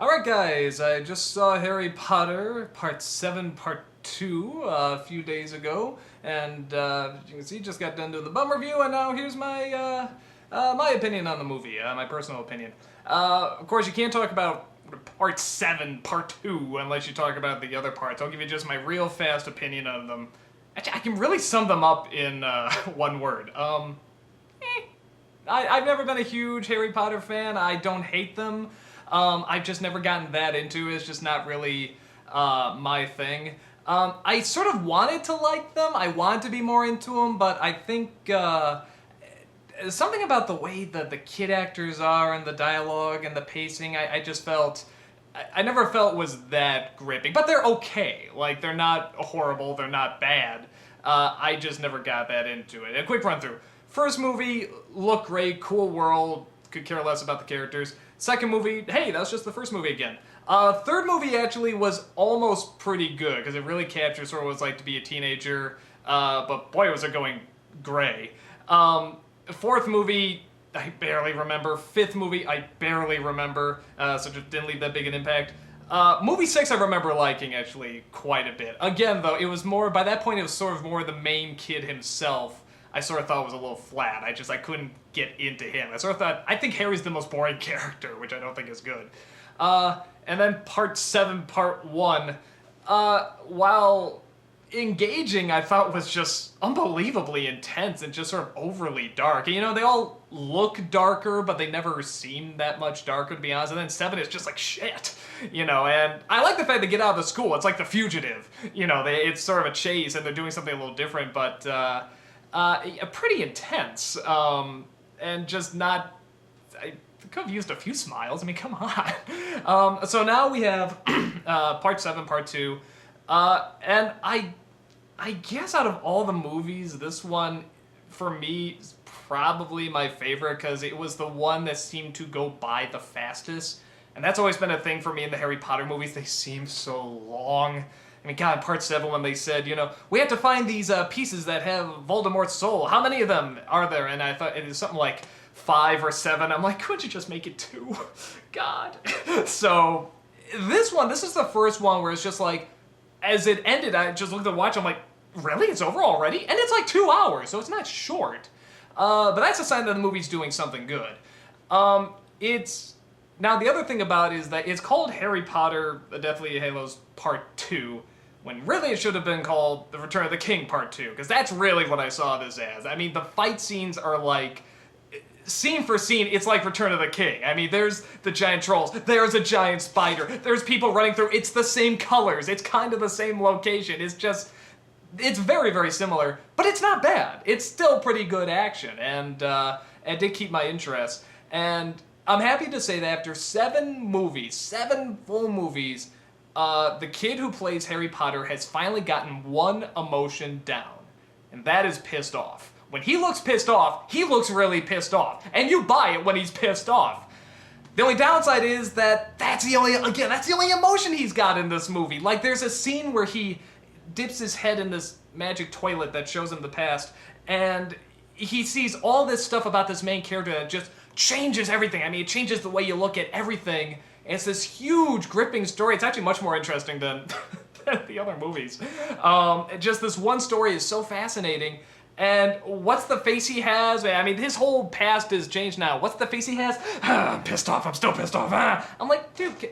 Alright guys, I just saw Harry Potter Part 7 Part 2 a few days ago, and as you can see, just got done doing the bum review, and now here's my opinion on the movie, my personal opinion. Of course, you can't talk about Part 7 Part 2 unless you talk about the other parts. I'll give you just my real fast opinion on them. Actually, I can really sum them up in one word. I've never been a huge Harry Potter fan. I don't hate them. I've just never gotten that into it. It's just not really my thing. I sort of wanted to like them. I wanted to be more into them, but I think something about the way that the kid actors are and the dialogue and the pacing, I just felt... I never felt was that gripping. But they're okay. Like, they're not horrible. They're not bad. I just never got that into it. A quick run through. First movie, looked great, cool world, could care less about the characters. Second movie, hey, that's just the first movie again. Third movie actually was almost pretty good, because it really captures sort of what it's like to be a teenager, but boy was it going gray. Fourth movie, I barely remember. Fifth movie, I barely remember, so just didn't leave that big an impact. Movie 6 I remember liking, actually, quite a bit. Again, though, it was more, by that point it was sort of more the main kid himself. I sort of thought was a little flat. I couldn't get into him. I sort of thought, I think Harry's the most boring character, which I don't think is good. And then Part 7, Part 1, while engaging, I thought was just unbelievably intense and just sort of overly dark. You know, they all look darker, but they never seem that much darker, to be honest. And then 7 is just like shit, you know, and I like the fact they get out of the school. It's like The Fugitive, you know, it's sort of a chase and they're doing something a little different, but, pretty intense, and just not... I could have used a few smiles. I mean, come on. So now we have Part 7, Part 2, and I guess out of all the movies, this one, for me, is probably my favorite, because it was the one that seemed to go by the fastest, and that's always been a thing for me in the Harry Potter movies. They seem so long. I mean, God, Part 7 when they said, you know, we have to find these pieces that have Voldemort's soul. How many of them are there? And I thought it was something like 5 or 7. I'm like, couldn't you just make it 2? God. So, this is the first one where it's just like, as it ended, I just looked at the watch, I'm like, really? It's over already? And it's like 2 hours, so it's not short. But that's a sign that the movie's doing something good. Now, the other thing about it is that it's called Harry Potter, The Deathly Hallows Part 2, when really it should have been called The Return of the King Part 2, because that's really what I saw this as. I mean, the fight scenes are like, scene for scene, it's like Return of the King. I mean, there's the giant trolls, there's a giant spider, there's people running through, it's the same colors, it's kind of the same location, it's just... It's very, very similar, but it's not bad. It's still pretty good action, and it did keep my interest. And I'm happy to say that after 7 movies, 7 full movies, the kid who plays Harry Potter has finally gotten one emotion down, and that is pissed off. When he looks pissed off, he looks really pissed off, and you buy it when he's pissed off. The only downside is that that's the only emotion he's got in this movie. Like, there's a scene where he dips his head in this magic toilet that shows him the past, and he sees all this stuff about this main character that just changes everything. I mean, it changes the way you look at everything. It's this huge, gripping story. It's actually much more interesting than the other movies. Just this one story is so fascinating. And what's the face he has? I mean, his whole past is changed now. What's the face he has? I'm pissed off. I'm still pissed off. I'm like, dude,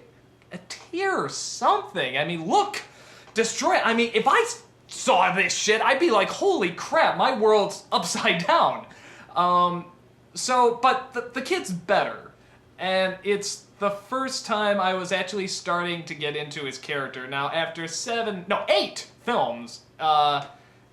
a tear or something. I mean, look, destroy it. I mean, if I saw this shit, I'd be like, holy crap, my world's upside down. But the kid's better. And it's the first time I was actually starting to get into his character. Now, after 8 films,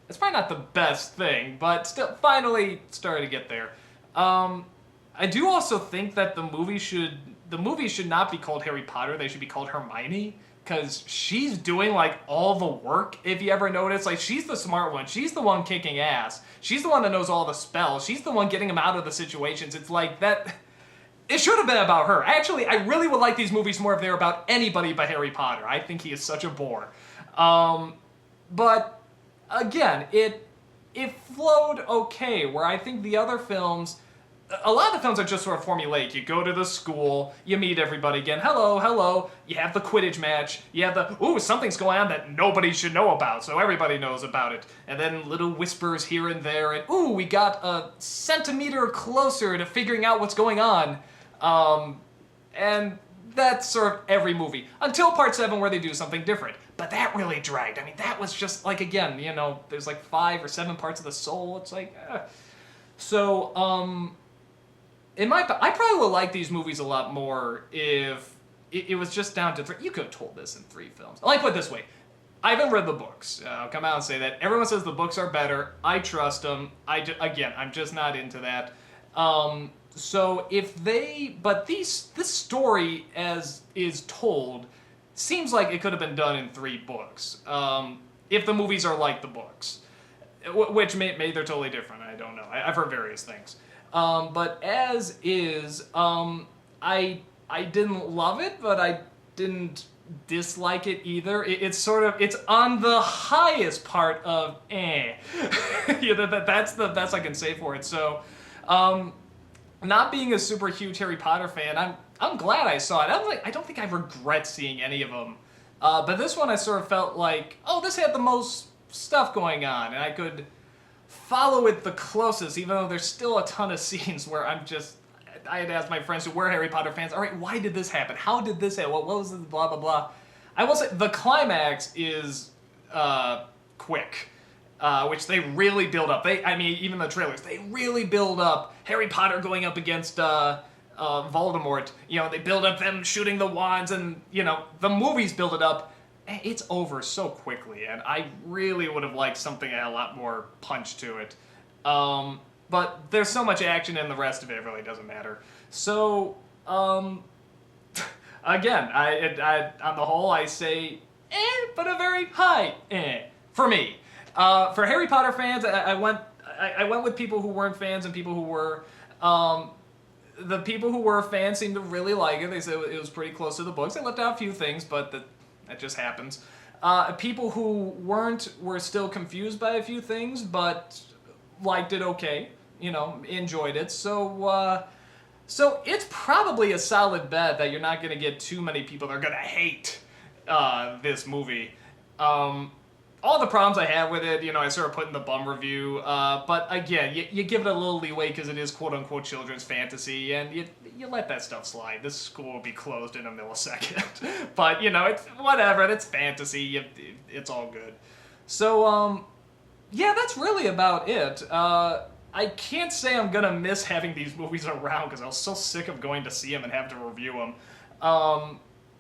it's probably not the best thing, but still, finally started to get there. I do also think that the movie should not be called Harry Potter, they should be called Hermione, because she's doing, like, all the work, if you ever notice. Like, she's the smart one. She's the one kicking ass. She's the one that knows all the spells. She's the one getting him out of the situations. It's like, that... It should have been about her. Actually, I really would like these movies more if they were about anybody but Harry Potter. I think he is such a bore. But, again, it flowed okay, where I think the other films... a lot of the films are just sort of formulaic. You go to the school, you meet everybody again, hello, hello, you have the Quidditch match, you have the, ooh, something's going on that nobody should know about, so everybody knows about it. And then little whispers here and there, and ooh, we got a centimeter closer to figuring out what's going on. And that's sort of every movie. Until part 7 where they do something different. But that really dragged. I mean, that was just, like, again, you know, there's like 5 or 7 parts of the soul. It's like, So, I probably would like these movies a lot more if it was just down to 3. You could have told this in 3 films. I'll put it this way. I haven't read the books. I'll come out and say that. Everyone says the books are better. I trust them. Again, I'm just not into that. So if they, but this story as is told seems like it could have been done in 3 books. If the movies are like the books, which maybe they're totally different. I don't know. I've heard various things. But as is, I didn't love it, but I didn't dislike it either. It's sort of, it's on the highest part of yeah, that's the best I can say for it. So, not being a super huge Harry Potter fan, I'm glad I saw it. I don't think I regret seeing any of them. But this one I sort of felt like, oh, this had the most stuff going on, and I could follow it the closest, even though there's still a ton of scenes where I had asked my friends who were Harry Potter fans, all right, why did this happen? How did this happen? What was this? Blah, blah, blah. I will say the climax is quick. Which they really build up. Even the trailers, they really build up Harry Potter going up against Voldemort. You know, they build up them shooting the wands, and, you know, the movies build it up. It's over so quickly, and I really would have liked something that had a lot more punch to it. But there's so much action in the rest of it, it really doesn't matter. So, again, on the whole, I say, but a very high for me. For Harry Potter fans, I went with people who weren't fans and people who were. The people who were fans seemed to really like it. They said it was pretty close to the books. They left out a few things, but that just happens. People who weren't were still confused by a few things, but liked it okay. You know, enjoyed it. So it's probably a solid bet that you're not going to get too many people that are going to hate this movie. All the problems I have with it, you know, I sort of put in the bum review. But again, you give it a little leeway because it is quote-unquote children's fantasy, and you let that stuff slide. This school will be closed in a millisecond. But, you know, it's whatever. It's fantasy. It's all good. So, yeah, that's really about it. I can't say I'm going to miss having these movies around because I was so sick of going to see them and have to review them.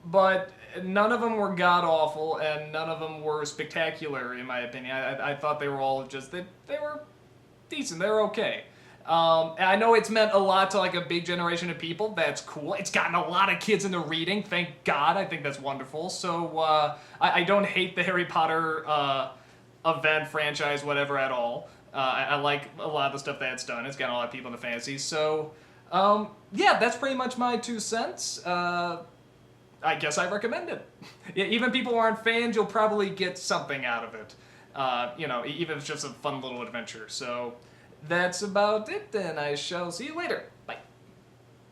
But none of them were god-awful, and none of them were spectacular, in my opinion. I thought they were all just, they were decent, they were okay. And I know it's meant a lot to, like, a big generation of people. That's cool. It's gotten a lot of kids into reading, thank God. I think that's wonderful. So, I don't hate the Harry Potter event, franchise, whatever, at all. I like a lot of the stuff that's done. It's gotten a lot of people into fantasy. So, yeah, that's pretty much my 2 cents. I guess I recommend it. Even people who aren't fans, you'll probably get something out of it. You know, even if it's just a fun little adventure. So that's about it then. I shall see you later.